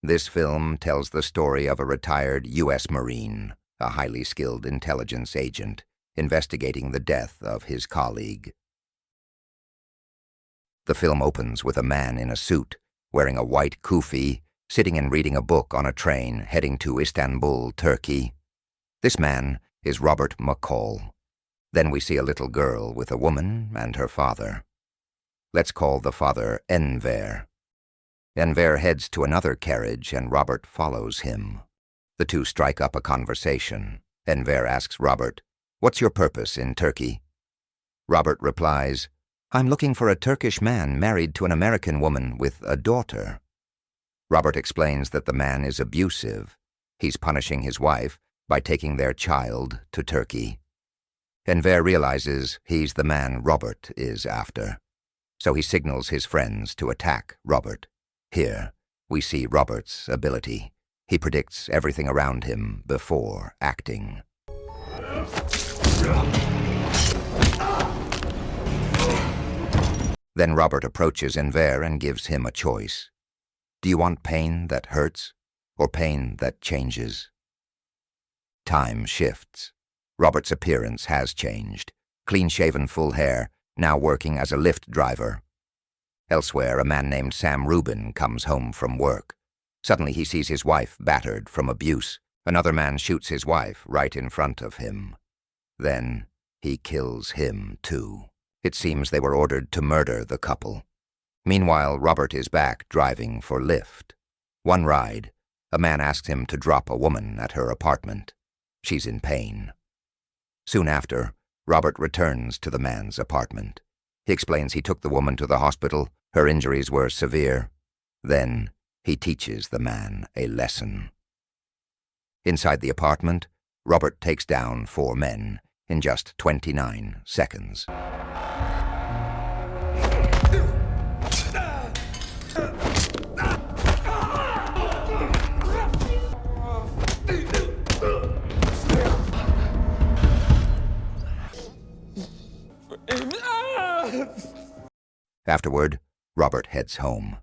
This film tells the story of a retired U.S. Marine, a highly skilled intelligence agent, investigating the death of his colleague. The film opens with a man in a suit, wearing a white kufi, sitting and reading a book on a train heading to Istanbul, Turkey. This man is Robert McCall. Then we see a little girl with a woman and her father. Let's call the father Enver. Enver heads to another carriage and Robert follows him. The two strike up a conversation. Enver asks Robert, "What's your purpose in Turkey?" Robert replies, "I'm looking for a Turkish man married to an American woman with a daughter." Robert explains that the man is abusive. He's punishing his wife by taking their child to Turkey. Enver realizes he's the man Robert is after, so he signals his friends to attack Robert. Here, we see Robert's ability. He predicts everything around him before acting. Then Robert approaches Enver and gives him a choice. Do you want pain that hurts, or pain that changes? Time shifts. Robert's appearance has changed. Clean-shaven full hair, now working as a Lyft driver. Elsewhere, a man named Sam Rubin comes home from work. Suddenly he sees his wife battered from abuse. Another man shoots his wife right in front of him. Then he kills him too. It seems they were ordered to murder the couple. Meanwhile, Robert is back driving for Lyft. One ride, a man asks him to drop a woman at her apartment. She's in pain. Soon after, Robert returns to the man's apartment. He explains he took the woman to the hospital. Her injuries were severe. Then he teaches the man a lesson. Inside the apartment, Robert takes down 4 men in just 29 seconds. Afterward, Robert heads home.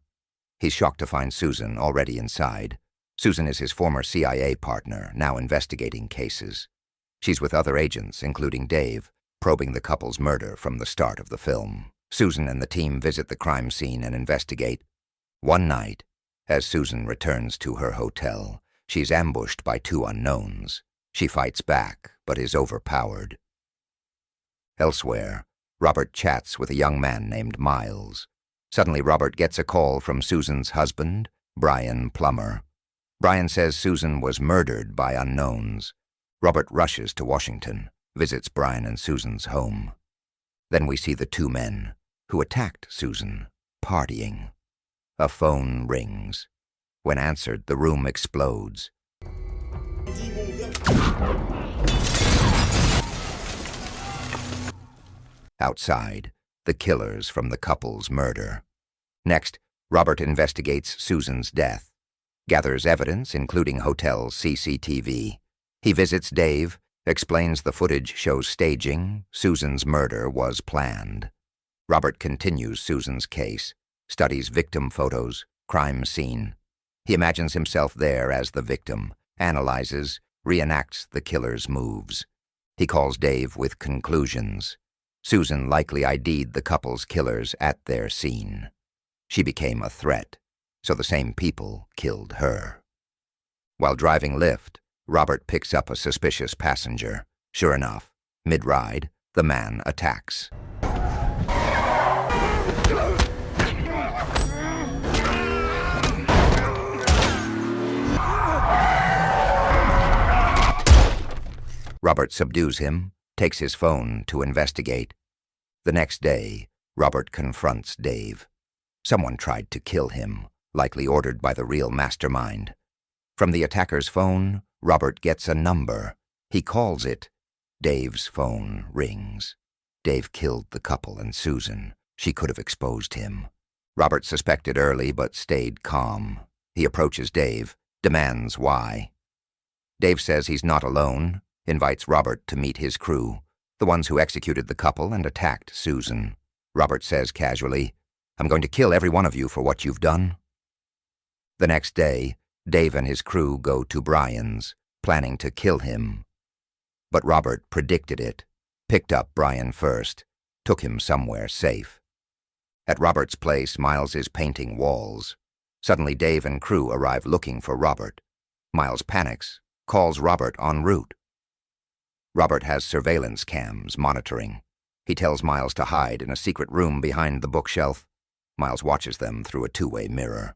He's shocked to find Susan already inside. Susan is his former CIA partner, now investigating cases. She's with other agents, including Dave, probing the couple's murder from the start of the film. Susan and the team visit the crime scene and investigate. One night, as Susan returns to her hotel, she's ambushed by 2 unknowns. She fights back, but is overpowered. Elsewhere, Robert chats with a young man named Miles. Suddenly, Robert gets a call from Susan's husband, Brian Plummer. Brian says Susan was murdered by unknowns. Robert rushes to Washington, visits Brian and Susan's home. Then we see the 2 men who attacked Susan, partying. A phone rings. When answered, the room explodes. Outside, the killers from the couple's murder. Next, Robert investigates Susan's death, gathers evidence, including hotel CCTV. He visits Dave, explains the footage shows staging. Susan's murder was planned. Robert continues Susan's case, studies victim photos, crime scene. He imagines himself there as the victim, analyzes, reenacts the killer's moves. He calls Dave with conclusions. Susan likely ID'd the couple's killers at their scene. She became a threat, so the same people killed her. While driving Lyft, Robert picks up a suspicious passenger. Sure enough, mid-ride, the man attacks. Robert subdues him, takes his phone to investigate. The next day, Robert confronts Dave. Someone tried to kill him, likely ordered by the real mastermind. From the attacker's phone, Robert gets a number. He calls it. Dave's phone rings. Dave killed the couple and Susan. She could have exposed him. Robert suspected early but stayed calm. He approaches Dave, demands why. Dave says he's not alone, invites Robert to meet his crew, the ones who executed the couple and attacked Susan. Robert says casually, "I'm going to kill every one of you for what you've done." The next day, Dave and his crew go to Brian's, planning to kill him. But Robert predicted it, picked up Brian first, took him somewhere safe. At Robert's place, Miles is painting walls. Suddenly Dave and crew arrive looking for Robert. Miles panics, calls Robert en route. Robert has surveillance cams monitoring. He tells Miles to hide in a secret room behind the bookshelf. Miles watches them through a two-way mirror.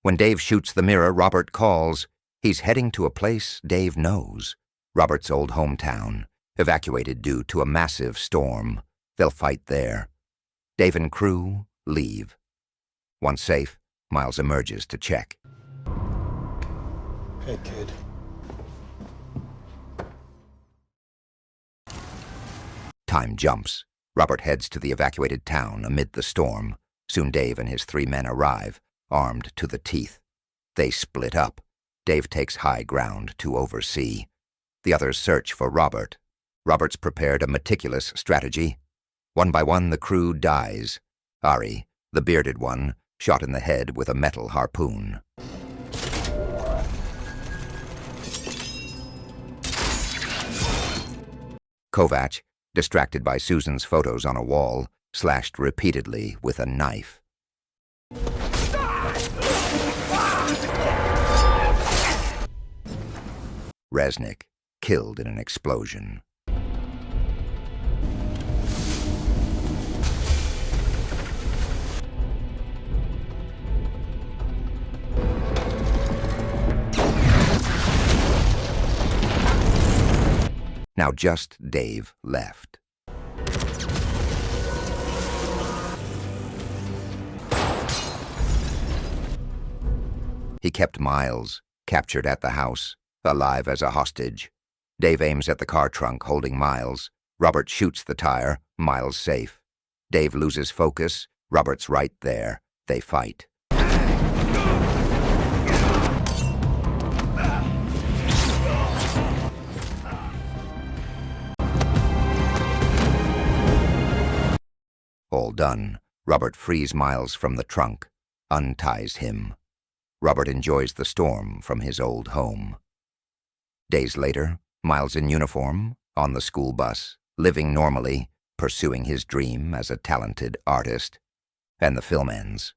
When Dave shoots the mirror, Robert calls. He's heading to a place Dave knows, Robert's old hometown, evacuated due to a massive storm. They'll fight there. Dave and crew leave. Once safe, Miles emerges to check. Hey, kid. Time jumps. Robert heads to the evacuated town amid the storm. Soon Dave and his 3 men arrive, armed to the teeth. They split up. Dave takes high ground to oversee. The others search for Robert. Robert's prepared a meticulous strategy. One by one, the crew dies. Ari, the bearded one, shot in the head with a metal harpoon. Kovac, distracted by Susan's photos on a wall, slashed repeatedly with a knife. Resnick, killed in an explosion. Now just Dave left. He kept Miles, captured at the house, alive as a hostage. Dave aims at the car trunk, holding Miles. Robert shoots the tire, Miles safe. Dave loses focus, Robert's right there. They fight. All done, Robert frees Miles from the trunk, unties him. Robert enjoys the storm from his old home. Days later, Miles in uniform, on the school bus, living normally, pursuing his dream as a talented artist. And the film ends.